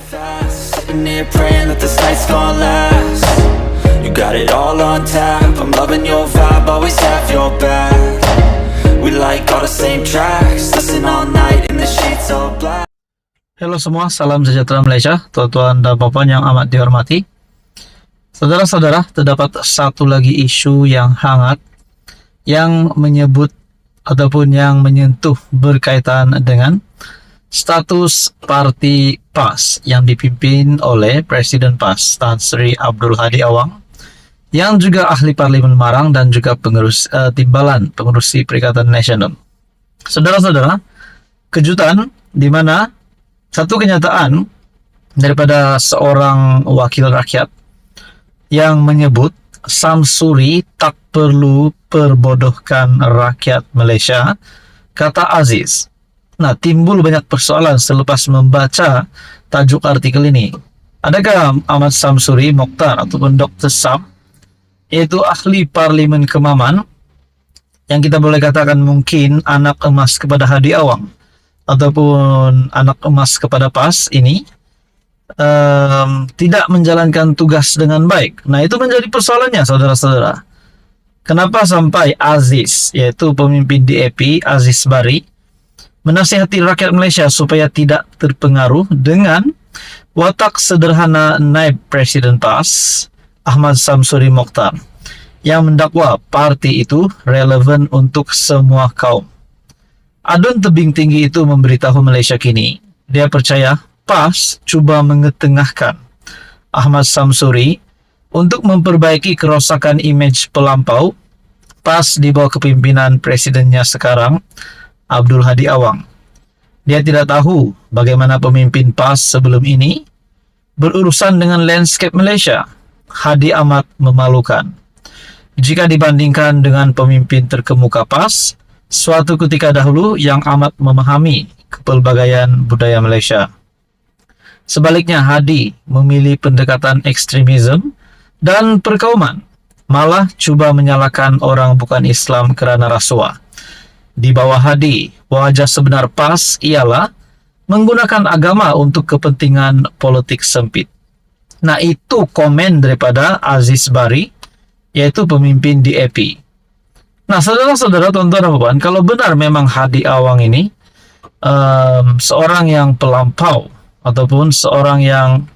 fast, sitting here praying that this night's gonna last. You got it all on tap, I'm loving your vibe, always have your back. We like all the same tracks, listen all night in the sheets all black. Halo semua, salam sejahtera Malaysia, tuan-tuan dan puan yang amat dihormati. Saudara-saudara, terdapat satu lagi isu yang hangat yang menyebut ataupun yang menyentuh berkaitan dengan status parti PAS yang dipimpin oleh Presiden PAS Tan Sri Abdul Hadi Awang, yang juga ahli Parlimen Marang dan juga pengurus timbalan pengurusi Perikatan Nasional. Saudara-saudara, kejutan di mana satu kenyataan daripada seorang wakil rakyat yang menyebut Samsuri tak perlu perbodohkan rakyat Malaysia, kata Aziz. Nah, timbul banyak persoalan selepas membaca tajuk artikel ini. Adakah Ahmad Samsuri Mokhtar ataupun Dr. Sam, yaitu ahli Parlimen Kemaman, yang kita boleh katakan mungkin anak emas kepada Hadi Awang ataupun anak emas kepada PAS ini, tidak menjalankan tugas dengan baik. Nah, itu menjadi persoalannya, saudara-saudara. Kenapa sampai Aziz, yaitu pemimpin DAP, Aziz Bari, menasihati rakyat Malaysia supaya tidak terpengaruh dengan watak sederhana Naib Presiden PAS, Ahmad Samsuri Mokhtar, yang mendakwa parti itu relevan untuk semua kaum. Adun tebing tinggi itu memberitahu Malaysia kini, dia percaya PAS cuba mengetengahkan Ahmad Samsuri untuk memperbaiki kerosakan imej pelampau PAS di bawah kepimpinan presidennya sekarang, Abdul Hadi Awang. Dia tidak tahu bagaimana pemimpin PAS sebelum ini berurusan dengan landscape Malaysia. Hadi amat memalukan jika dibandingkan dengan pemimpin terkemuka PAS suatu ketika dahulu yang amat memahami kepelbagaian budaya Malaysia. Sebaliknya, Hadi memilih pendekatan ekstremisme dan perkauman, malah cuba menyalahkan orang bukan Islam kerana rasuah. Di bawah Hadi, wajah sebenar PAS ialah menggunakan agama untuk kepentingan politik sempit. Nah, itu komen daripada Aziz Bari, yaitu pemimpin DAP. Nah, saudara-saudara, tuan-tuan dan puan, kalau benar memang Hadi Awang ini seorang yang pelampau ataupun seorang yang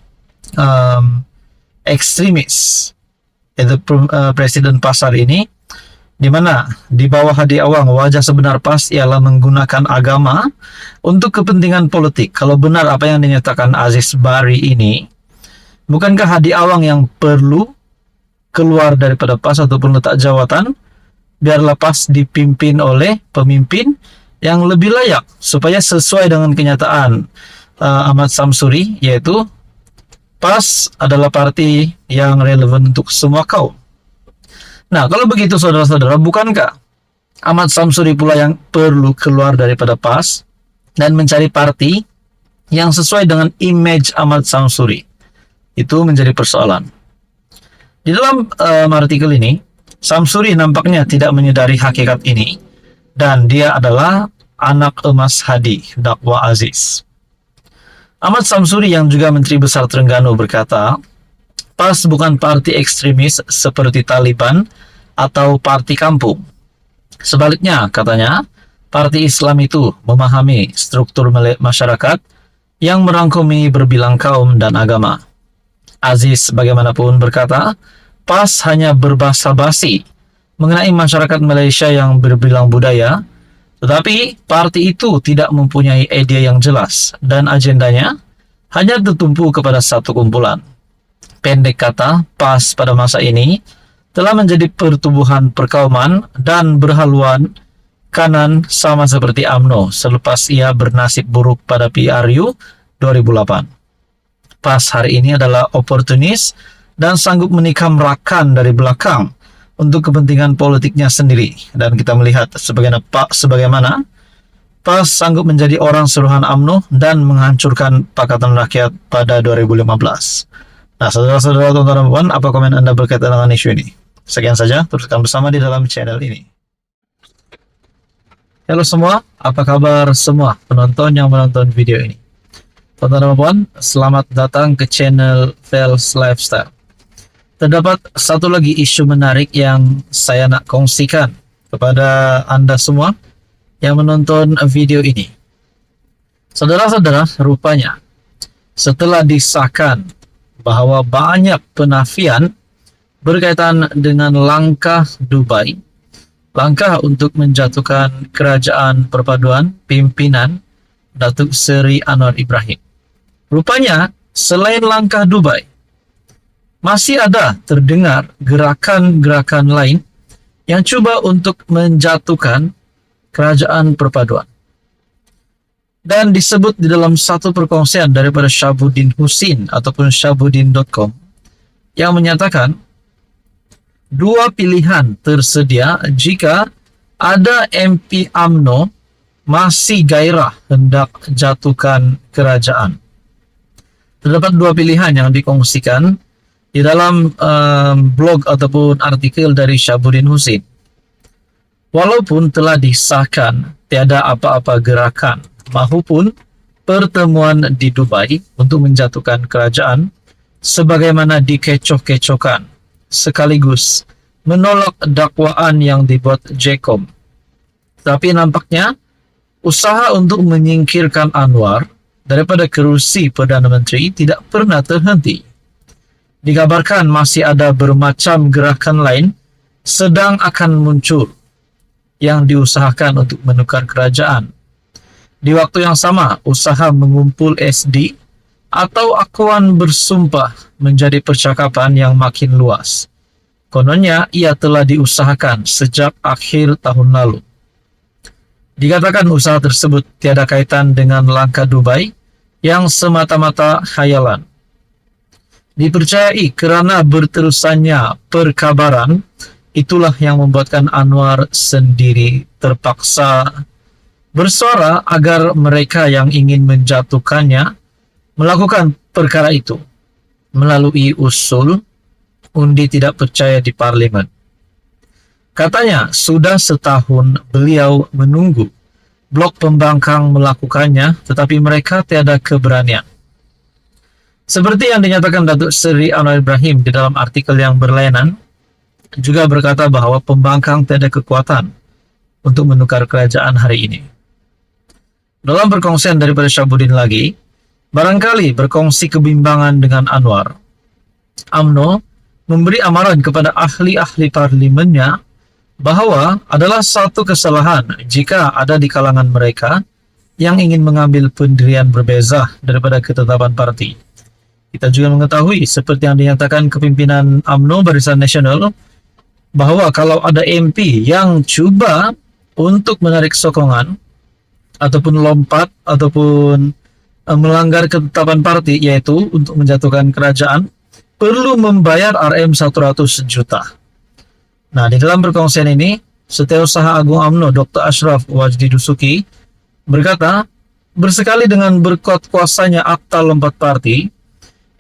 ekstremis, yaitu Presiden PAS hari ini, di mana di bawah Hadi Awang wajah sebenar PAS ialah menggunakan agama untuk kepentingan politik. Kalau benar apa yang dinyatakan Aziz Bari ini, bukankah Hadi Awang yang perlu keluar daripada PAS ataupun letak jawatan, biarlah PAS dipimpin oleh pemimpin yang lebih layak supaya sesuai dengan kenyataan Ahmad Samsuri, yaitu PAS adalah parti yang relevan untuk semua kaum. Nah, kalau begitu saudara-saudara, bukankah Ahmad Samsuri pula yang perlu keluar daripada PAS dan mencari parti yang sesuai dengan image Ahmad Samsuri? Itu menjadi persoalan. Di dalam artikel ini, Samsuri nampaknya tidak menyadari hakikat ini, dan dia adalah anak emas Hadi, dakwa Aziz. Ahmad Samsuri yang juga Menteri Besar Terengganu berkata, PAS bukan parti ekstremis seperti Taliban atau parti kampung. Sebaliknya, katanya, parti Islam itu memahami struktur masyarakat yang merangkumi berbilang kaum dan agama. Aziz bagaimanapun berkata, PAS hanya berbahasa basi mengenai masyarakat Malaysia yang berbilang budaya, tetapi parti itu tidak mempunyai idea yang jelas dan agendanya hanya tertumpu kepada satu kumpulan. Pendek kata, PAS pada masa ini telah menjadi pertubuhan perkauman dan berhaluan kanan sama seperti UMNO selepas ia bernasib buruk pada PRU 2008. PAS hari ini adalah oportunis dan sanggup menikam rakan dari belakang untuk kepentingan politiknya sendiri. Dan kita melihat sebagaimana PAS sanggup menjadi orang suruhan UMNO dan menghancurkan Pakatan Rakyat pada 2015. Nah, saudara-saudara, tuan-tuan dan puan, apa komen Anda berkaitan dengan isu ini? Sekian saja, teruskan bersama di dalam channel ini. Halo semua, apa kabar semua penonton yang menonton video ini? Tuan-tuan dan puan, selamat datang ke channel Vels Lifestyle. Terdapat satu lagi isu menarik yang saya nak kongsikan kepada Anda semua yang menonton video ini. Saudara-saudara, rupanya setelah disahkan bahwa banyak penafian berkaitan dengan langkah Dubai, langkah untuk menjatuhkan kerajaan perpaduan pimpinan Datuk Seri Anwar Ibrahim. Rupanya, selain langkah Dubai, masih ada terdengar gerakan-gerakan lain yang cuba untuk menjatuhkan kerajaan perpaduan. Dan disebut di dalam satu perkongsian daripada Syabuddin Husin ataupun Syabuddin.com yang menyatakan dua pilihan tersedia jika ada MP UMNO masih gairah hendak jatuhkan kerajaan. Terdapat dua pilihan yang dikongsikan di dalam blog ataupun artikel dari Syabuddin Husin. Walaupun telah disahkan tiada apa-apa gerakan maupun pertemuan di Dubai untuk menjatuhkan kerajaan sebagaimana dikecoh-kecohkan sekaligus menolak dakwaan yang dibuat JCOM. Tapi nampaknya usaha untuk menyingkirkan Anwar daripada kerusi Perdana Menteri tidak pernah terhenti. Dikabarkan masih ada bermacam gerakan lain sedang akan muncul yang diusahakan untuk menukar kerajaan. Di waktu yang sama, usaha mengumpul SD atau akuan bersumpah menjadi percakapan yang makin luas. Kononnya, ia telah diusahakan sejak akhir tahun lalu. Dikatakan usaha tersebut tiada kaitan dengan langkah Dubai yang semata-mata khayalan. Dipercayai kerana berterusannya perkabaran, itulah yang membuatkan Anwar sendiri terpaksa bersuara agar mereka yang ingin menjatuhkannya melakukan perkara itu melalui usul undi tidak percaya di parlimen. Katanya sudah setahun beliau menunggu blok pembangkang melakukannya, tetapi mereka tiada keberanian. Seperti yang dinyatakan Datuk Seri Anwar Ibrahim di dalam artikel yang berlainan, juga berkata bahawa pembangkang tiada kekuatan untuk menukar kerajaan hari ini. Dalam perkongsian daripada Syabuddin lagi, barangkali berkongsi kebimbangan dengan Anwar, UMNO memberi amaran kepada ahli-ahli parlimennya bahawa adalah satu kesalahan jika ada di kalangan mereka yang ingin mengambil pendirian berbeza daripada ketetapan parti. Kita juga mengetahui seperti yang dinyatakan kepimpinan UMNO Barisan Nasional bahawa kalau ada MP yang cuba untuk menarik sokongan ataupun lompat ataupun melanggar ketetapan parti, yaitu untuk menjatuhkan kerajaan, perlu membayar RM100 juta. Nah, di dalam perkongsian ini, Setiausaha Agung UMNO Dr. Ashraf Wajdi Dusuki berkata, bersekali dengan berkuat kuasanya akta lompat parti,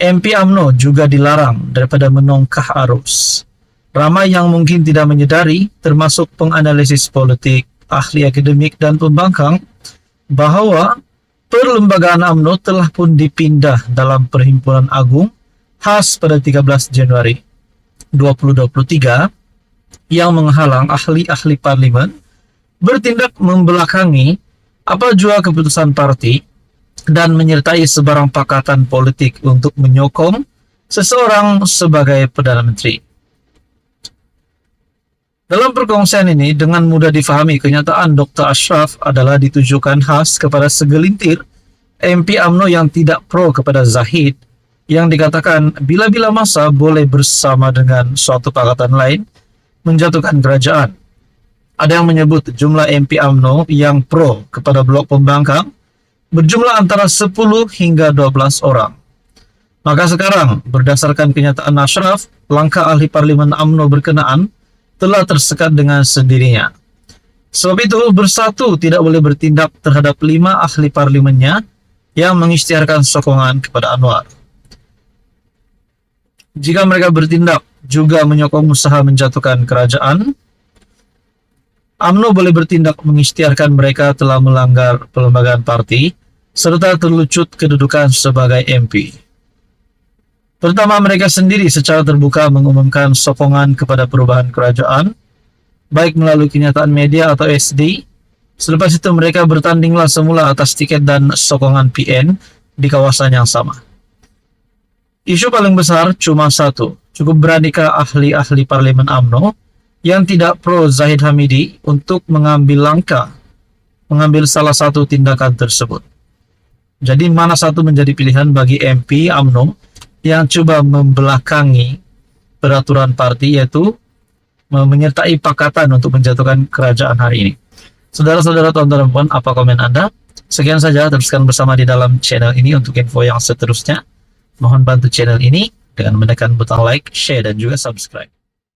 MP UMNO juga dilarang daripada menongkah arus. Ramai yang mungkin tidak menyedari, termasuk penganalisis politik, ahli akademik dan pembangkang, bahawa perlembagaan UMNO telah pun dipindah dalam Perhimpunan Agung khas pada 13 Januari 2023 yang menghalang ahli-ahli parlimen bertindak membelakangi apa jua keputusan parti dan menyertai sebarang pakatan politik untuk menyokong seseorang sebagai Perdana Menteri. Dalam perkongsian ini, dengan mudah difahami kenyataan Dr. Ashraf adalah ditujukan khas kepada segelintir MP UMNO yang tidak pro kepada Zahid, yang dikatakan bila-bila masa boleh bersama dengan suatu pakatan lain menjatuhkan kerajaan. Ada yang menyebut jumlah MP UMNO yang pro kepada blok pembangkang berjumlah antara 10 hingga 12 orang. Maka sekarang, berdasarkan kenyataan Ashraf, langkah ahli parlimen UMNO berkenaan telah tersekat dengan sendirinya. Sebab itu, Bersatu tidak boleh bertindak terhadap 5 ahli parlimennya yang mengisytiharkan sokongan kepada Anwar. Jika mereka bertindak juga menyokong usaha menjatuhkan kerajaan, UMNO boleh bertindak mengisytiharkan mereka telah melanggar perlembagaan parti serta terlucut kedudukan sebagai MP. Pertama, mereka sendiri secara terbuka mengumumkan sokongan kepada perubahan kerajaan, baik melalui kenyataan media atau SD. Selepas itu mereka bertandinglah semula atas tiket dan sokongan PN di kawasan yang sama. Isu paling besar cuma satu, cukup beranikah ahli-ahli parlemen UMNO yang tidak pro Zahid Hamidi untuk mengambil salah satu tindakan tersebut. Jadi mana satu menjadi pilihan bagi MP UMNO yang coba membelakangi peraturan parti, yaitu menyertai pakatan untuk menjatuhkan kerajaan hari ini. Saudara-saudara, tuan-tuan dan puan, apa komen Anda? Sekian saja, teruskan bersama di dalam channel ini untuk info yang seterusnya. Mohon bantu channel ini dengan menekan butang like, share, dan juga subscribe.